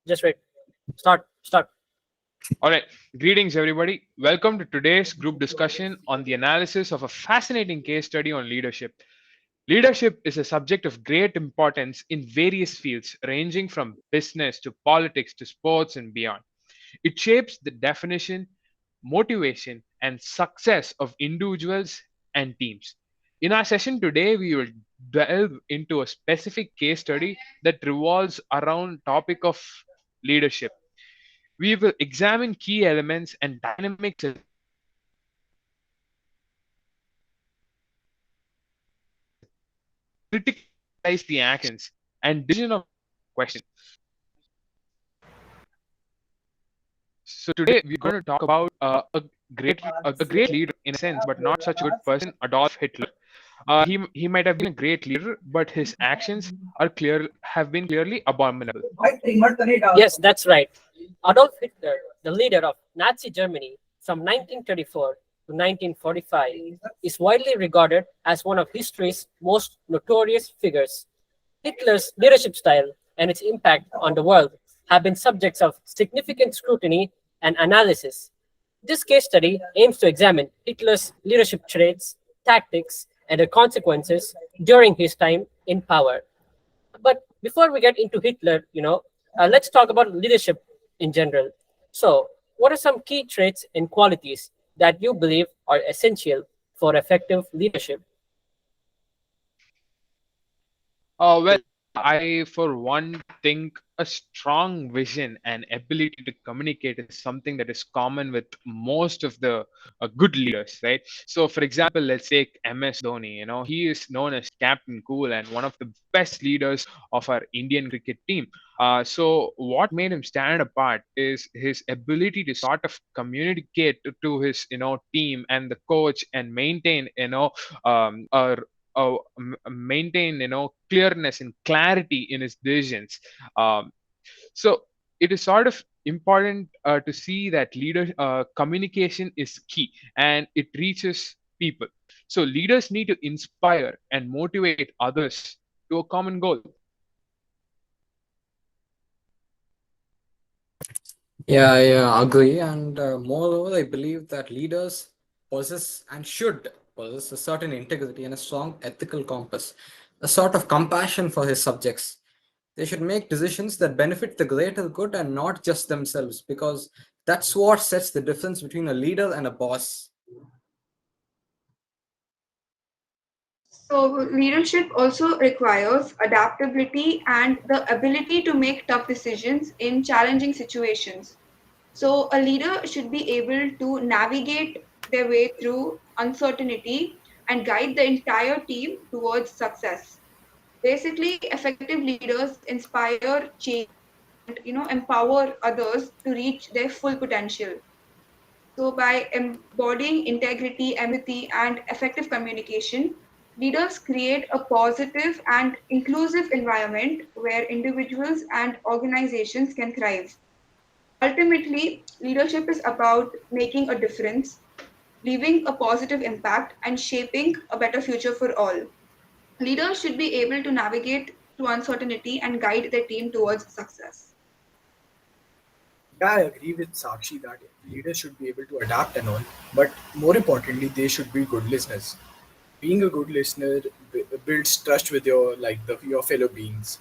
Just wait. Start. All right, greetings everybody. Welcome to today's group discussion on the analysis of a fascinating case study on leadership. Leadership is a subject of great importance in various fields, ranging from business to politics to sports and beyond. It shapes the definition, motivation, and success of individuals and teams. In our session today, we will delve into a specific case study that revolves around topic of leadership. We will examine key elements and dynamics that critically analyze the actions and decision of question. So today we're going to talk about a great leader in a sense, but not such a good person, Adolf Hitler. He might have been a great leader, but his actions have been clearly abominable. Yes, that's right. Adolf Hitler, the leader of Nazi Germany from 1934 to 1945, is widely regarded as one of history's most notorious figures. Hitler's leadership style and its impact on the world have been subjects of significant scrutiny and analysis. This case study aims to examine Hitler's leadership traits, tactics, and their consequences during his time in power. But before we get into Hitler, let's talk about leadership in general. So, what are some key traits and qualities that you believe are essential for effective leadership? Well, I, for one, think a strong vision and ability to communicate is something that is common with most of the good leaders, right? So, for example, let's take MS Dhoni. He is known as Captain Cool and one of the best leaders of our Indian cricket team. So, what made him stand apart is his ability to sort of communicate to his, team and the coach and maintain, maintain clearness and clarity in his decisions. So it is sort of important to see that leader communication is key and it reaches people. So leaders need to inspire and motivate others to a common goal. Yeah, I agree. And moreover, I believe that leaders possess and should possess a certain integrity and a strong ethical compass, a sort of compassion for his subjects. They should make decisions that benefit the greater good and not just themselves, because that's what sets the difference between a leader and a boss. So, leadership also requires adaptability and the ability to make tough decisions in challenging situations. So, a leader should be able to navigate their way through uncertainty and guide the entire team towards success. Basically, effective leaders inspire change and empower others to reach their full potential. So, by embodying integrity, empathy, and effective communication, leaders create a positive and inclusive environment where individuals and organizations can thrive. Ultimately, leadership is about making a difference, leaving a positive impact, and shaping a better future for all. Leaders should be able to navigate through uncertainty and guide their team towards success. Yeah, I agree with Sakshi that leaders should be able to adapt and all, but more importantly, they should be good listeners. Being a good listener builds trust with your fellow beings.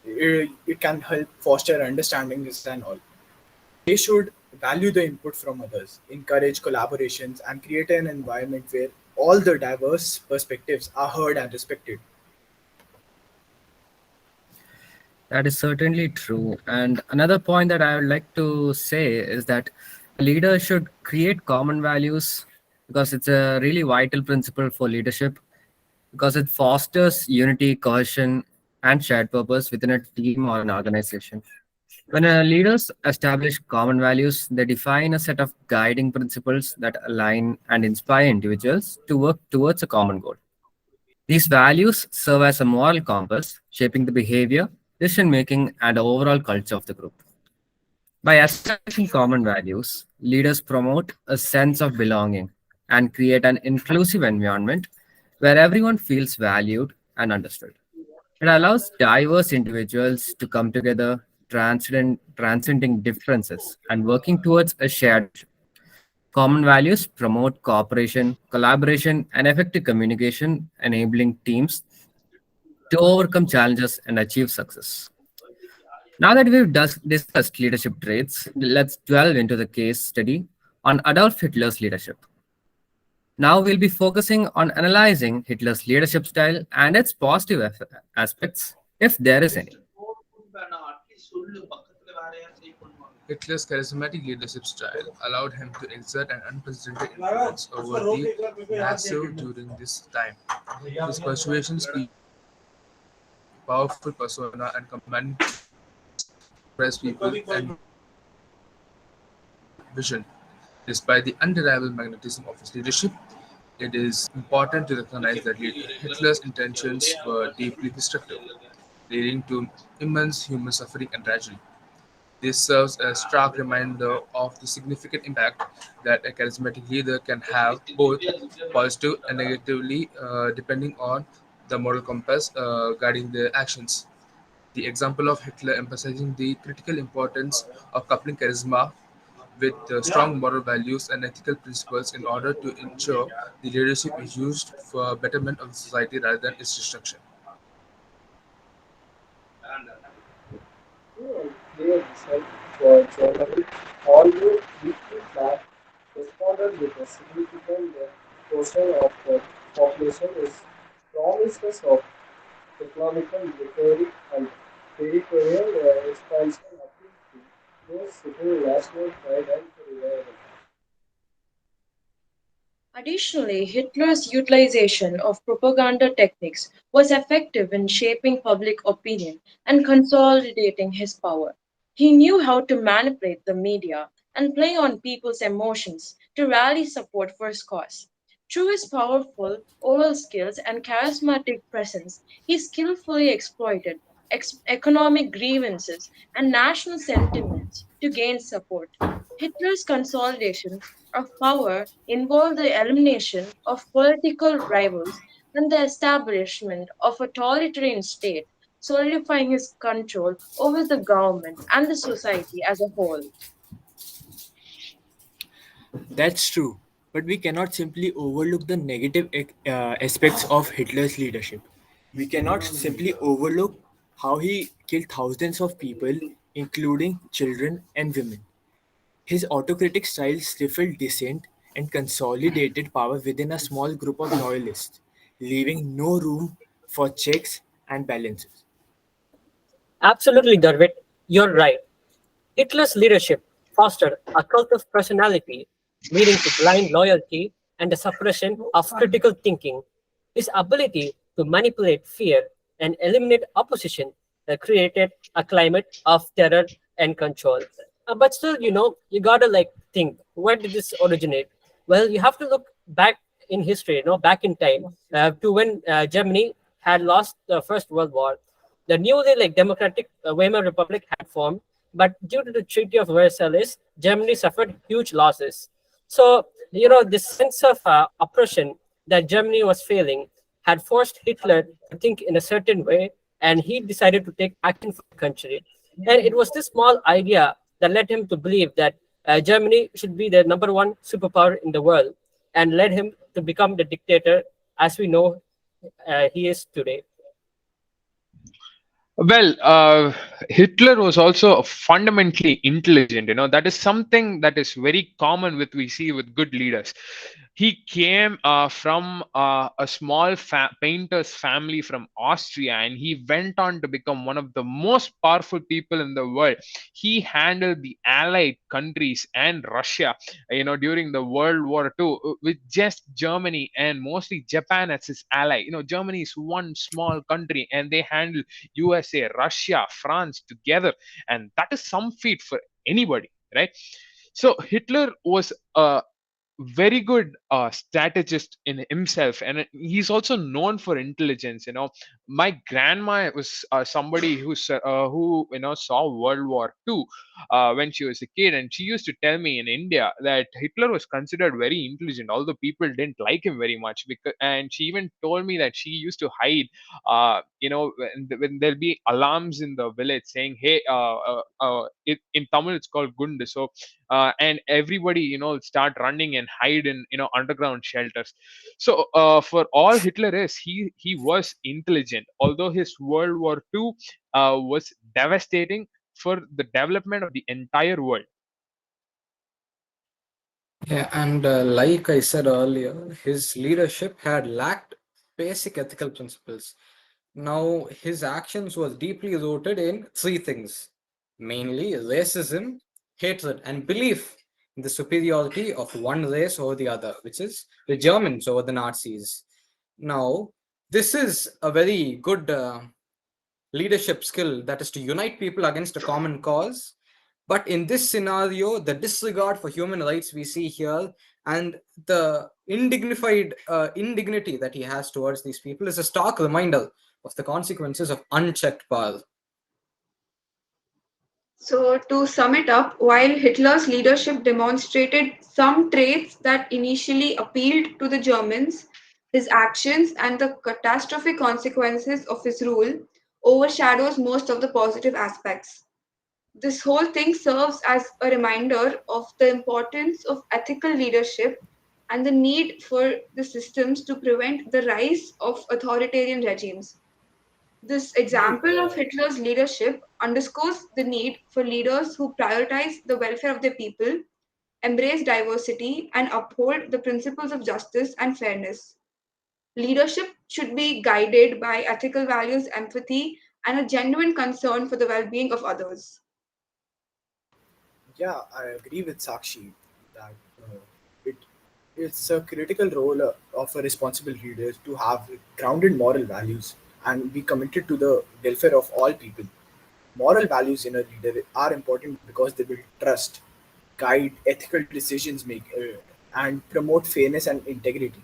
It can help foster understandings and all. They should value the input from others, encourage collaborations, and create an environment where all the diverse perspectives are heard and respected. That is certainly true. And another point that I would like to say is that a leader should create common values because it's a really vital principle for leadership because it fosters unity, cohesion, and shared purpose within a team or an organization. When leaders establish common values, they define a set of guiding principles that align and inspire individuals to work towards a common goal. These values serve as a moral compass, shaping the behavior, decision making, and overall culture of the group. By establishing common values, leaders promote a sense of belonging and create an inclusive environment where everyone feels valued and understood. It allows diverse individuals to come together, transcending differences and working towards a shared vision. Common values promote cooperation, collaboration, and effective communication, enabling teams to overcome challenges and achieve success. Now that we've discussed leadership traits, let's delve into the case study on Adolf Hitler's leadership. Now we'll be focusing on analyzing Hitler's leadership style and its positive aspects, if there is any. Hitler's charismatic leadership style allowed him to exert an unprecedented influence over the massive during this time. His persuasion speech, powerful persona, and commanding impressed people and vision. Despite the undeniable magnetism of his leadership, it is important to recognize that Hitler's intentions were deeply destructive, leading to immense human suffering and tragedy. This serves as a stark reminder of the significant impact that a charismatic leader can have, both positive and negatively, depending on the moral compass guiding their actions. The example of Hitler emphasizing the critical importance of coupling charisma with strong moral values and ethical principles in order to ensure the leadership is used for betterment of society rather than its destruction. A clear result for journalists, although weekly flat responded with a significant portion of the population is promises of economical recovery and territorial expansion appeal to those seeking national pride and revival. Additionally, Hitler's utilization of propaganda techniques was effective in shaping public opinion and consolidating his power. He knew how to manipulate the media and play on people's emotions to rally support for his cause. Through his powerful oral skills and charismatic presence, he skillfully exploited economic grievances and national sentiments to gain support. Hitler's consolidation of power involved the elimination of political rivals and the establishment of a totalitarian state, solidifying his control over the government and the society as a whole. That's true, but we cannot simply overlook the negative aspects of Hitler's leadership. We cannot simply overlook how he killed thousands of people, including children and women. His autocratic style stifled dissent and consolidated power within a small group of loyalists, leaving no room for checks and balances. Absolutely, Garvit. You're right. Hitler's leadership fostered a cult of personality, leading to blind loyalty and the suppression of critical thinking. His ability to manipulate fear and eliminate opposition created a climate of terror and control. But still, you gotta think, where did this originate? Well, you have to look back in history, back in time, to when Germany had lost the First World War. The newly democratic Weimar Republic had formed, but due to the Treaty of Versailles, Germany suffered huge losses. So, this sense of oppression that Germany was feeling had forced Hitler to think in a certain way, and he decided to take action for the country. And it was this small idea that led him to believe that Germany should be the number one superpower in the world, and led him to become the dictator as we know he is today. Well, Hitler was also fundamentally intelligent. That is something that is very common with we see with good leaders. He came from a small painter's family from Austria, and he went on to become one of the most powerful people in the world. He handled the Allied countries and Russia, during the World War II, with just Germany and mostly Japan as his ally. Germany is one small country, and they handle USA, Russia, France together, and that is some feat for anybody, right? So Hitler was a very good strategist in himself, and he's also known for intelligence. My grandma was somebody who saw World War II when she was a kid, and she used to tell me in India that Hitler was considered very intelligent, although people didn't like him very much. And she even told me that she used to hide, when there'll be alarms in the village saying, "Hey," in Tamil it's called Gundu. So, and everybody, start running and hide in, underground shelters. So, for all Hitler is, he was intelligent, although his World War II was devastating for the development of the entire world. Yeah, and like I said earlier, his leadership had lacked basic ethical principles. Now, his actions was deeply rooted in three things, mainly racism, hatred, and belief in the superiority of one race over the other, which is the Germans over the Nazis. Now, this is a very good leadership skill, that is to unite people against a common cause. But in this scenario, the disregard for human rights we see here and the indignified indignity that he has towards these people is a stark reminder of the consequences of unchecked power. So, to sum it up, while Hitler's leadership demonstrated some traits that initially appealed to the Germans, his actions and the catastrophic consequences of his rule overshadows most of the positive aspects. This whole thing serves as a reminder of the importance of ethical leadership and the need for the systems to prevent the rise of authoritarian regimes. This example of Hitler's leadership underscores the need for leaders who prioritize the welfare of their people, embrace diversity, and uphold the principles of justice and fairness. Leadership should be guided by ethical values, empathy, and a genuine concern for the well being of others. Yeah, I agree with Sakshi that it it's a critical role of a responsible leader to have grounded moral values and be committed to the welfare of all people. Moral values in a leader are important because they build trust, guide ethical decisions make, and promote fairness and integrity.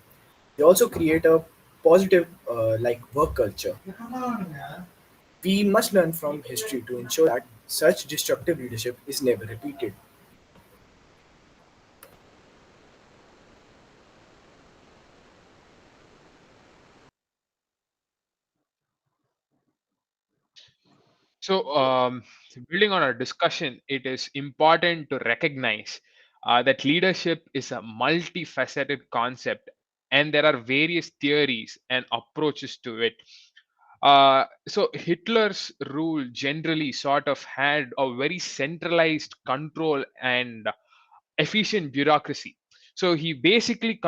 They also create a positive like work culture. We must learn from history to ensure that such destructive leadership is never repeated. So, building on our discussion, it is important to recognize that leadership is a multifaceted concept, and there are various theories and approaches to it. So, Hitler's rule generally sort of had a very centralized control and efficient bureaucracy. So he basically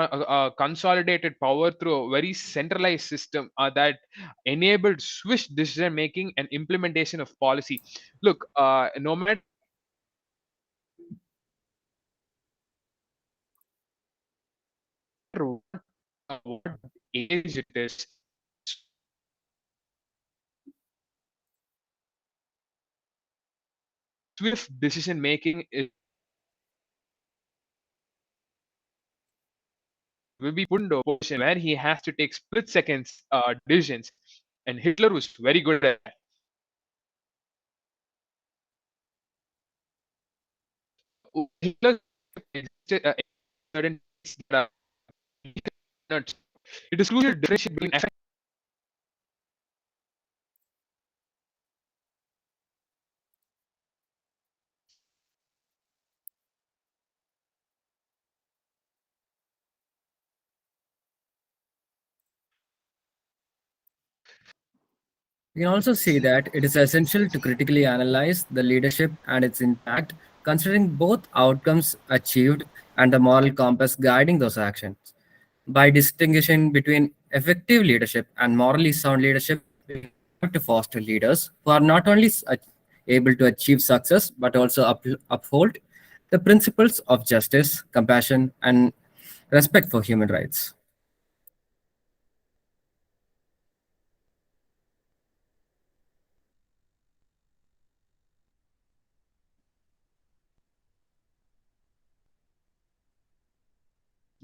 consolidated power through a very centralized system that enabled swift decision making and implementation of policy. Look, no matter what age it is, swift decision making will be put into a position where he has to take split seconds decisions, and Hitler was very good at that. Hitler existed, certain that are not. It is crucial to differentiate between effect. We can also see that it is essential to critically analyze the leadership and its impact, considering both outcomes achieved and the moral compass guiding those actions. By distinguishing between effective leadership and morally sound leadership, we can strive to foster leaders who are not only able to achieve success but also uphold the principles of justice, compassion, and respect for human rights.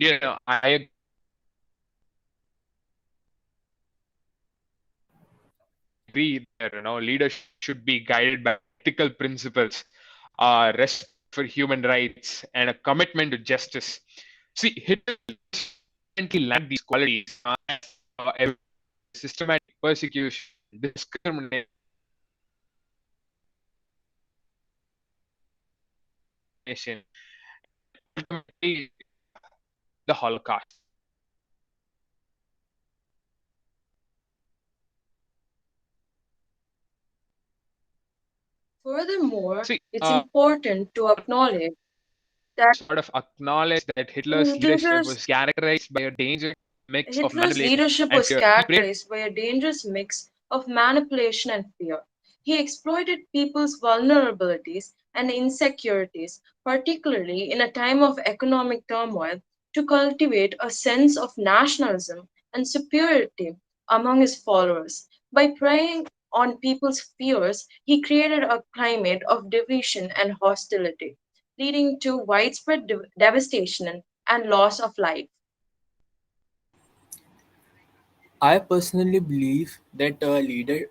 I agree that leadership should be guided by ethical principles, respect for human rights, and a commitment to justice. See, Hitler lacked these qualities, systematic persecution, discrimination, ultimately the Holocaust. Furthermore, See, it's important to acknowledge that sort of acknowledge that Hitler's leadership leaders was characterized by a dangerous mix of Hitler's manipulation leadership and was fear. He prayed. characterized by a dangerous mix of manipulation and fear. He exploited people's vulnerabilities and insecurities, particularly in a time of economic turmoil, to cultivate a sense of nationalism and superiority among his followers. By preying on people's fears, he created a climate of division and hostility, leading to widespread devastation and loss of life. I personally believe that a leader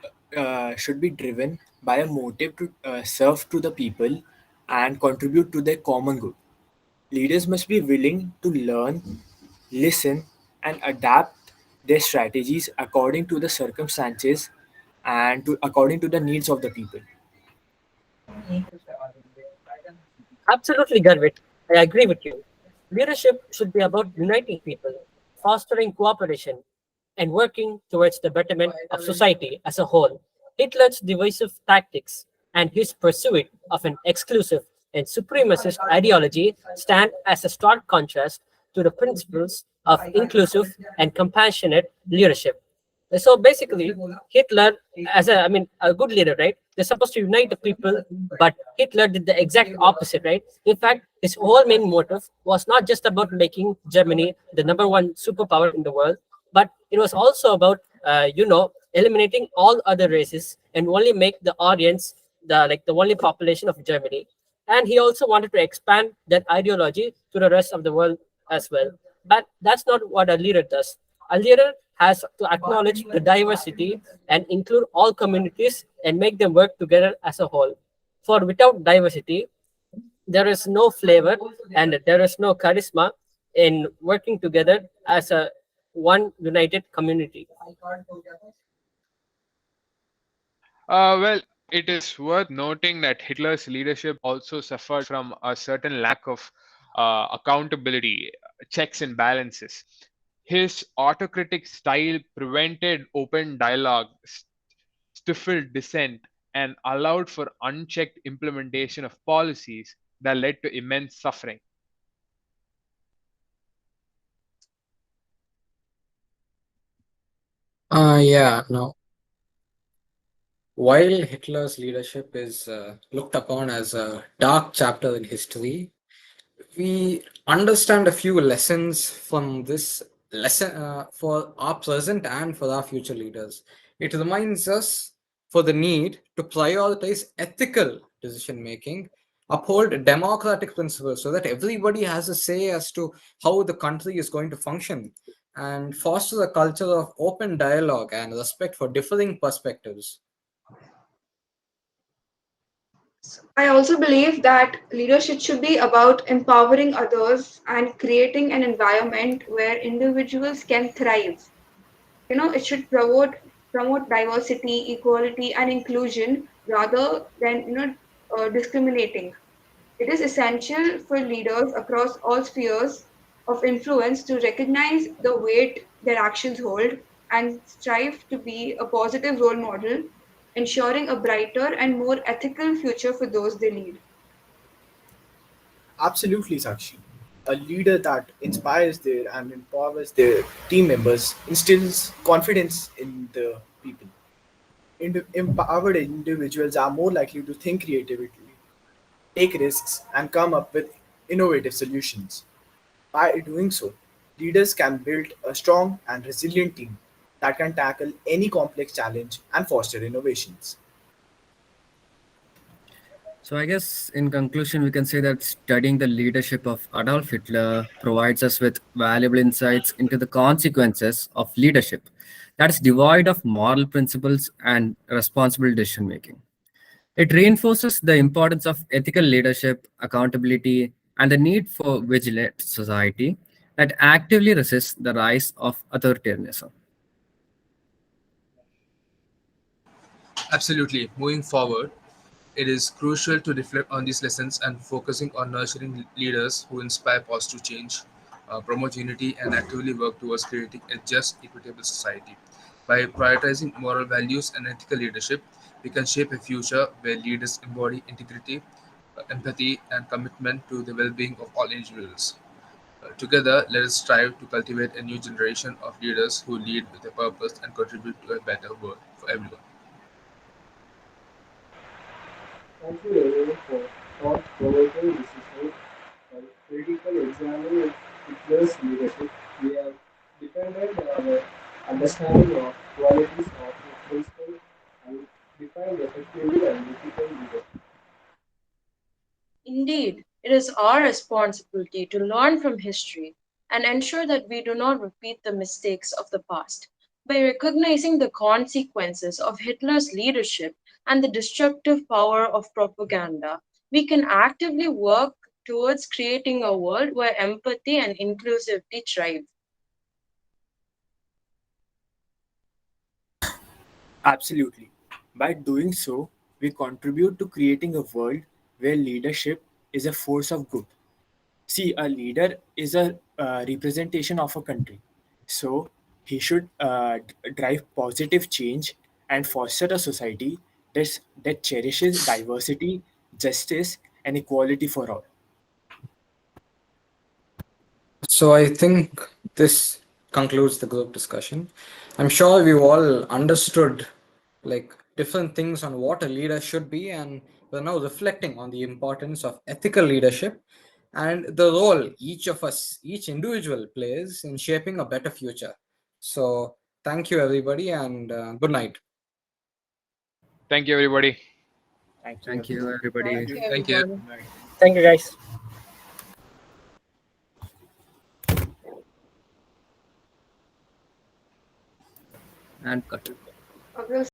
should be driven by a motive to serve to the people and contribute to their common good. Leaders must be willing to learn, listen, and adapt their strategies according to the circumstances and according to the needs of the people. Absolutely, Garvit. I agree with you. Leadership should be about uniting people, fostering cooperation, and working towards the betterment of society as a whole. Hitler's divisive tactics and his pursuit of an exclusive and supremacist ideology stand as a stark contrast to the principles of inclusive and compassionate leadership. So basically, Hitler, a good leader, right? They're supposed to unite the people, but Hitler did the exact opposite, right? In fact, his whole main motive was not just about making Germany the number one superpower in the world, but it was also about, eliminating all other races and only make the audience the only population of Germany. And he also wanted to expand that ideology to the rest of the world as well. But that's not what a leader does. A leader has to acknowledge the diversity and include all communities and make them work together as a whole. For without diversity, there is no flavor and there is no charisma in working together as a one united community. Well, it is worth noting that Hitler's leadership also suffered from a certain lack of accountability, checks, and balances. His autocratic style prevented open dialogue, stifled dissent, and allowed for unchecked implementation of policies that led to immense suffering. Yeah, no. While Hitler's leadership is looked upon as a dark chapter in history, we understand a few lessons from this lesson for our present and for our future leaders. It reminds us for the need to prioritize ethical decision making, uphold democratic principles so that everybody has a say as to how the country is going to function, and foster a culture of open dialogue and respect for differing perspectives. I also believe that leadership should be about empowering others and creating an environment where individuals can thrive. It should promote diversity, equality, and inclusion rather than discriminating. It is essential for leaders across all spheres of influence to recognize the weight their actions hold and strive to be a positive role model, ensuring a brighter and more ethical future for those they lead. Absolutely, Sakshi. A leader that inspires their and empowers their team members instills confidence in the people. Empowered individuals are more likely to think creatively, take risks, and come up with innovative solutions. By doing so, leaders can build a strong and resilient team that can tackle any complex challenge and foster innovations. So I guess in conclusion, we can say that studying the leadership of Adolf Hitler provides us with valuable insights into the consequences of leadership that is devoid of moral principles and responsible decision making. It reinforces the importance of ethical leadership, accountability, and the need for vigilant society that actively resists the rise of authoritarianism. Absolutely. Moving forward, it is crucial to reflect on these lessons and focusing on nurturing leaders who inspire positive change, promote unity, and actively work towards creating a just, equitable society. By prioritizing moral values and ethical leadership, we can shape a future where leaders embody integrity, empathy, and commitment to the well being of all individuals. Together, let us strive to cultivate a new generation of leaders who lead with a purpose and contribute to a better world for everyone. Thank you everyone for thought-provoking discussion and critical examining Hitler's leadership. We have depended our understanding of qualities of a principle and defined effectively and ethical leadership. Indeed, it is our responsibility to learn from history and ensure that we do not repeat the mistakes of the past. By recognizing the consequences of Hitler's leadership and the destructive power of propaganda, we can actively work towards creating a world where empathy and inclusivity thrive. Absolutely. By doing so, we contribute to creating a world where leadership is a force of good. See, a leader is a representation of a country. So, he should drive positive change and foster a society that cherishes diversity, justice, and equality for all. So I think this concludes the group discussion. I'm sure we've all understood like different things on what a leader should be, and we're now reflecting on the importance of ethical leadership and the role each of us, each individual plays in shaping a better future. So thank you everybody, and good night. Thank you, everybody. Thank you. Thank you, everybody, Thank you, Thank you. everyone. Thank you, guys. and cut. Abdul